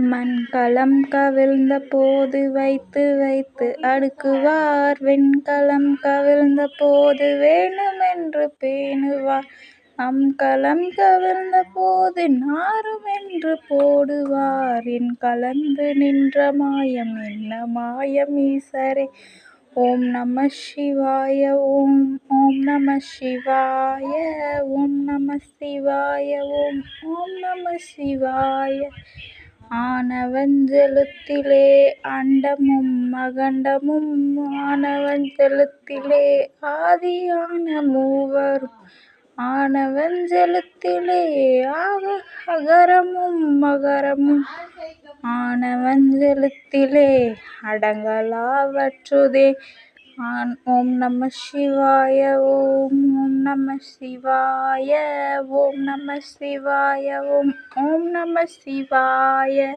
மண்கலம் கவிழ்ந்த போது வைத்து வைத்து அடுக்குவார், வெண்கலம் கவிழ்ந்த போது வேண்டுமென்று பேணுவார், அம்கலம் கவிழ்ந்த போது நாறுமென்று போடுவார். என் கலந்து நின்ற மாயம் என்ன மாயம் ஈசரே. ஓம் நம சிவாய. ஓம் ஓம் நம சிவாய. ஓம் நம சிவாய. ஓம் ஓம் நம சிவாய. ஆனவஞ்செழுத்திலே அண்டமும் அகண்டமும், ஆனவஞ்செழுத்திலே ஆதியான மூவரும், ஆனவஞ்செழுத்திலே அகரமும் மகரமும், ஆனவஞ்செழுத்திலே அடங்கலாவற்றுதே. ஓம் நம சிவாய. ஓம் ஓம் நம சிவாய. ஓம் நம சிவாய. ஓம் ஓம் நம சிவாய.